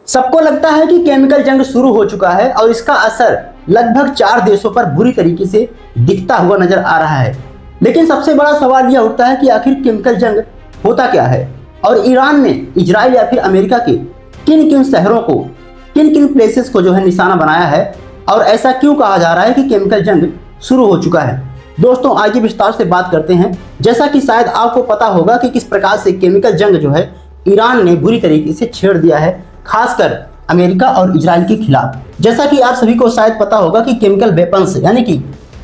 सबको लगता है कि केमिकल जंग शुरू हो चुका है और इसका असर लगभग 4 देशों पर बुरी तरीके से दिखता हुआ नजर आ रहा है। लेकिन सबसे बड़ा सवाल यह उठता है कि आखिर केमिकल जंग होता क्या है और ईरान ने इजराइल या फिर अमेरिका के किन किन शहरों को, किन किन प्लेसेस को जो है निशाना बनाया है और ऐसा क्यों कहा जा रहा है कि केमिकल जंग शुरू हो चुका है। दोस्तों आइए विस्तार से बात करते हैं। जैसा कि शायद आपको पता होगा कि किस प्रकार से केमिकल जंग जो है ईरान ने बुरी तरीके से छेड़ दिया है, खासकर अमेरिका और इजराइल के खिलाफ। जैसा कि आप सभी को शायद पता होगा कि केमिकल वेपन्स यानी कि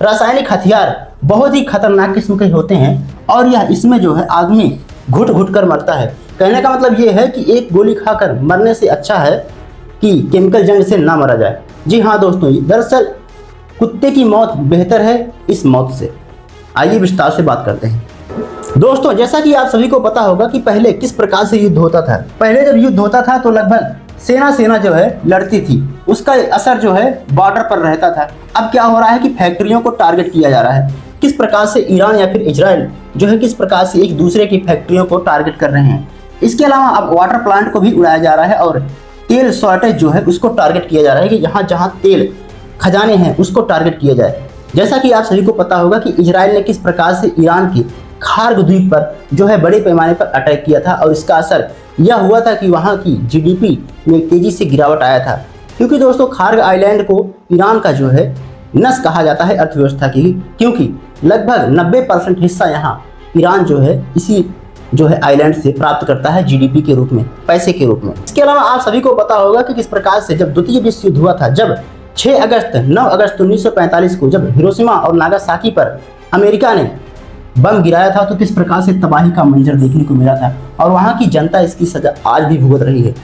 रासायनिक हथियार बहुत ही खतरनाक किस्म के होते हैं और यह इसमें जो है आदमी घुट घुट कर मरता है। कहने का मतलब ये है कि एक गोली खाकर मरने से अच्छा है कि केमिकल जंग से ना मरा जाए। जी हाँ दोस्तों, दरअसल कुत्ते की मौत बेहतर है इस मौत से। आइए विस्तार से बात करते हैं। दोस्तों जैसा कि आप सभी को पता होगा कि पहले किस प्रकार से युद्ध होता था। पहले जब युद्ध होता था तो लगभग सेना जो है लड़ती थी, उसका असर जो है बॉर्डर पर रहता था। अब क्या हो रहा है कि फैक्ट्रियों को टारगेट किया जा रहा है। किस प्रकार से ईरान या फिर इजराइल जो है किस प्रकार से एक दूसरे की फैक्ट्रियों को टारगेट कर रहे हैं। इसके अलावा अब वाटर प्लांट को भी उड़ाया जा रहा है और तेल शॉर्टेज जो है उसको टारगेट किया जा रहा है कि जहाँ जहाँ तेल खजाने हैं उसको टारगेट किया जाए। जैसा कि आप सभी को पता होगा कि इजराइल ने किस प्रकार से ईरान की खार्ग द्वीप पर जो है बड़े पैमाने पर अटैक किया था और इसका असर यह हुआ था कि वहाँ की जीडीपी में तेजी से गिरावट आया था। क्योंकि दोस्तों खार्ग आइलैंड को ईरान का जो है नस कहा जाता है अर्थव्यवस्था की, क्योंकि लगभग 90% हिस्सा यहाँ ईरान जो है इसी जो है आइलैंड से प्राप्त करता है जीडीपी के रूप में, पैसे के रूप में। इसके अलावा आप सभी को पता होगा कि किस प्रकार से जब द्वितीय विश्व युद्ध हुआ था, जब 9 अगस्त 1945 को जब हिरोशिमा और नागासाकी पर अमेरिका ने बम गिराया था तो किस प्रकार से तबाही का मंजर देखने को मिला था और वहाँ की जनता इसकी सजा आज भी भुगत रही है।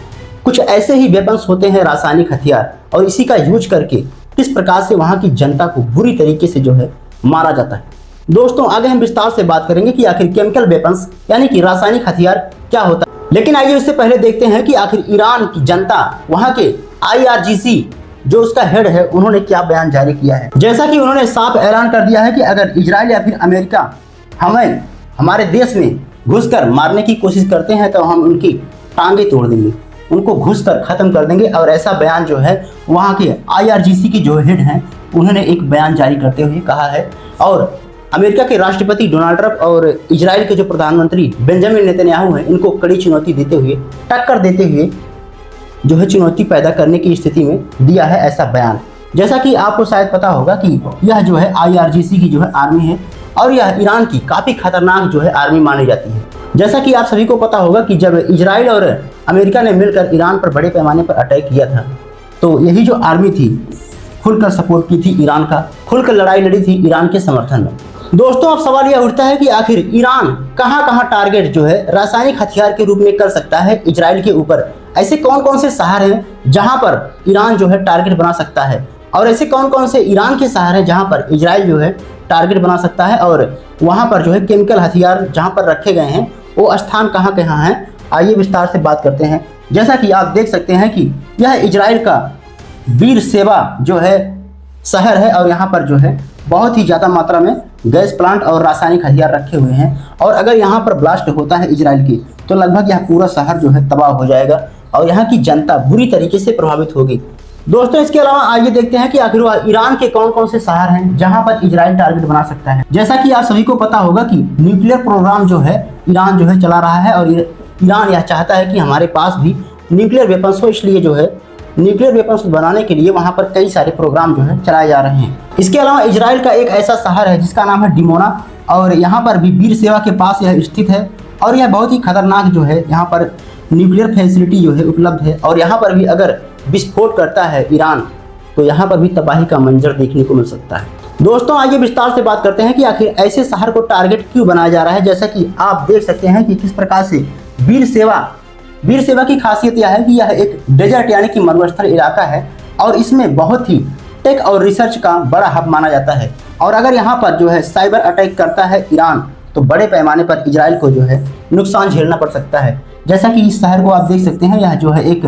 कुछ ऐसे ही वेपन्स होते हैं रासायनिक हथियार और इसी का यूज करके किस प्रकार से वहाँ की जनता को बुरी तरीके से जो है मारा जाता है। दोस्तों आगे हम विस्तार से बात करेंगे कि आखिर केमिकल वेपन्स यानी कि रासायनिक हथियार क्या होता है। लेकिन आइए उससे पहले देखते हैं कि आखिर ईरान की जनता, वहाँ के IRGC जो उसका हेड है, उन्होंने क्या बयान जारी किया है। जैसा कि उन्होंने साफ ऐलान कर दिया है कि अगर इजराइल या फिर अमेरिका हमें हमारे देश में घुसकर मारने की कोशिश करते हैं तो हम उनकी टांगे तोड़ देंगे, उनको घुसकर खत्म कर देंगे। और ऐसा बयान जो है वहाँ के IRGC की जो हेड हैं उन्होंने एक बयान जारी करते हुए कहा है। और अमेरिका के राष्ट्रपति डोनाल्ड ट्रंप और इजराइल के जो प्रधानमंत्री बेंजामिन नेतन्याहू हैं, इनको कड़ी चुनौती देते हुए, टक्कर देते हुए जो है चुनौती पैदा करने की स्थिति में दिया है ऐसा बयान। जैसा कि आपको शायद पता होगा कि यह जो है IRGC की जो है आर्मी है और यह ईरान की काफ़ी खतरनाक जो है आर्मी मानी जाती है। जैसा कि आप सभी को पता होगा कि जब इजराइल और अमेरिका ने मिलकर ईरान पर बड़े पैमाने पर अटैक किया था तो यही जो आर्मी थी खुलकर सपोर्ट की थी ईरान का, खुलकर लड़ाई लड़ी थी ईरान के समर्थन में। दोस्तों अब सवाल यह उठता है कि आखिर ईरान कहाँ टारगेट जो है रासायनिक हथियार के रूप में कर सकता है इजराइल के ऊपर। ऐसे कौन कौन से शहर हैं जहां पर ईरान जो है टारगेट बना सकता है और ऐसे कौन कौन से ईरान के शहर हैं जहां पर इजराइल जो है टारगेट बना सकता है और वहां पर जो है केमिकल हथियार जहां पर रखे गए हैं वो स्थान कहाँ हैं। आइए विस्तार से बात करते हैं। जैसा कि आप देख सकते हैं कि यह इजराइल का बीर सेवा जो है शहर है और यहाँ पर जो है बहुत ही ज़्यादा मात्रा में गैस प्लांट और रासायनिक हथियार रखे हुए हैं और अगर यहाँ पर ब्लास्ट होता है इजराइल की तो लगभग यह पूरा शहर जो है तबाह हो जाएगा और यहाँ की जनता बुरी तरीके से प्रभावित होगी। दोस्तों इसके अलावा आइए देखते हैं कि आखिर ईरान के कौन कौन से शहर हैं जहां पर इजराइल टारगेट बना सकता है। जैसा कि आप सभी को पता होगा कि न्यूक्लियर प्रोग्राम जो है ईरान जो है चला रहा है और ईरान यह चाहता है कि हमारे पास भी न्यूक्लियर वेपन्स हो, इसलिए जो है न्यूक्लियर वेपन्स बनाने के लिए वहां पर कई सारे प्रोग्राम जो है चलाए जा रहे हैं। इसके अलावा इजराइल का एक ऐसा शहर है जिसका नाम है डिमोना और यहाँ पर भी वीर सेवा के पास यह स्थित है और यह बहुत ही खतरनाक जो है यहाँ पर न्यूक्लियर फैसिलिटी जो है उपलब्ध है और यहाँ पर भी अगर विस्फोट करता है ईरान तो यहाँ पर भी तबाही का मंजर देखने को मिल सकता है। दोस्तों आइए विस्तार से बात करते हैं कि आखिर ऐसे शहर को टारगेट क्यों बनाया जा रहा है। जैसा कि आप देख सकते हैं कि किस प्रकार से वीर सेवा की खासियत यह है कि यह एक डेजर्ट यानी कि मरुस्थल इलाका है और इसमें बहुत ही टेक और रिसर्च का बड़ा हब माना जाता है और अगर यहाँ पर जो है साइबर अटैक करता है ईरान तो बड़े पैमाने पर इजराइल को जो है नुकसान झेलना पड़ सकता है। जैसा कि इस शहर को आप देख सकते हैं, यह जो है एक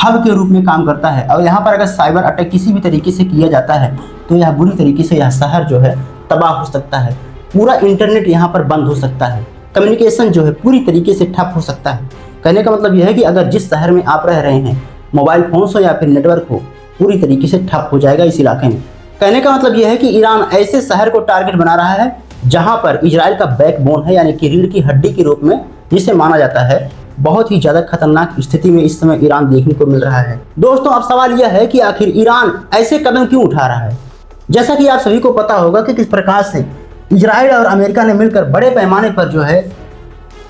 हब के रूप में काम करता है और यहाँ पर अगर साइबर अटैक किसी भी तरीके से किया जाता है तो यह बुरी तरीके से यह शहर जो है तबाह हो सकता है। पूरा इंटरनेट यहाँ पर बंद हो सकता है, कम्युनिकेशन जो है पूरी तरीके से ठप हो सकता है। कहने का मतलब यह है कि अगर जिस शहर में आप रह रहे हैं मोबाइल फोन्स हो या फिर नेटवर्क हो, पूरी तरीके से ठप हो जाएगा इस इलाके में। कहने का मतलब यह है कि ईरान ऐसे शहर को टारगेट बना रहा है जहां पर इजराइल का बैकबोन है, यानी कि रीढ़ की हड्डी के रूप में जिसे माना जाता है। बहुत ही ज्यादा खतरनाक स्थिति में इस समय ईरान देखने को मिल रहा है। दोस्तों, अब सवाल यह है कि आखिर ईरान ऐसे कदम क्यों उठा रहा है। जैसा कि आप सभी को पता होगा कि किस प्रकार से इजराइल और अमेरिका ने मिलकर बड़े पैमाने पर जो है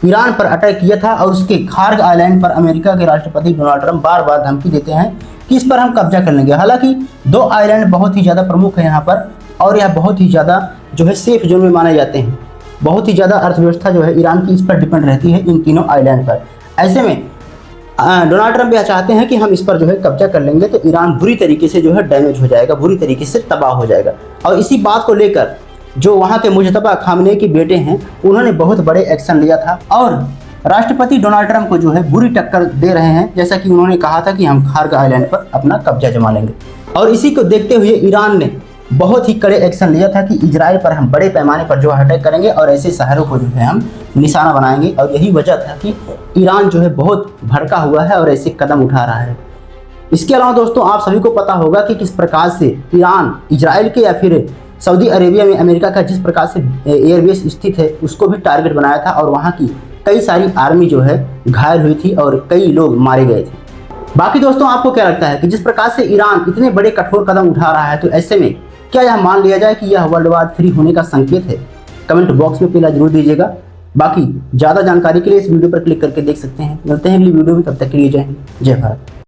ईरान पर अटैक किया था, और उसके खार्ग आइलैंड पर अमेरिका के राष्ट्रपति डोनाल्ड ट्रंप बार बार धमकी देते हैं कि इस पर हम कब्जा कर लेंगे। हालांकि 2 आइलैंड बहुत ही ज़्यादा प्रमुख है यहाँ पर, और यह बहुत ही ज़्यादा जो है सेफ जोन में माने जाते हैं। बहुत ही ज़्यादा अर्थव्यवस्था जो है ईरान की इस पर डिपेंड रहती है, इन तीनों आइलैंड पर। ऐसे में डोनाल्ड ट्रंप यह चाहते हैं कि हम इस पर जो है कब्जा कर लेंगे तो ईरान बुरी तरीके से जो है डैमेज हो जाएगा, बुरी तरीके से तबाह हो जाएगा। और इसी बात को लेकर जो वहाँ के मुजतबा खामनेई के बेटे हैं, उन्होंने बहुत बड़े एक्शन लिया था और राष्ट्रपति डोनाल्ड ट्रंप को जो है बुरी टक्कर दे रहे हैं। जैसा कि उन्होंने कहा था कि हम खार्ग आइलैंड पर अपना कब्जा जमा लेंगे, और इसी को देखते हुए ईरान ने बहुत ही कड़े एक्शन लिया था कि इजराइल पर हम बड़े पैमाने पर जो अटैक करेंगे और ऐसे शहरों को जो है हम निशाना बनाएंगे। और यही वजह था कि ईरान जो है बहुत भड़का हुआ है और ऐसे कदम उठा रहा है। इसके अलावा दोस्तों, आप सभी को पता होगा कि किस प्रकार से ईरान इजराइल के या फिर सऊदी अरेबिया में अमेरिका का जिस प्रकार से एयरबेस स्थित है उसको भी टारगेट बनाया था, और वहाँ की कई सारी आर्मी जो है घायल हुई थी और कई लोग मारे गए थे। बाकी दोस्तों, आपको क्या लगता है कि जिस प्रकार से ईरान इतने बड़े कठोर कदम उठा रहा है, तो ऐसे में क्या यह मान लिया जाए कि यह वर्ल्ड वार 3 होने का संकेत है? कमेंट बॉक्स में पहला जरूर दीजिएगा। बाकी ज़्यादा जानकारी के लिए इस वीडियो पर क्लिक करके देख सकते हैं। मिलते हैं अगली वीडियो में, तब तक के लिए जय हिंद, जय भारत।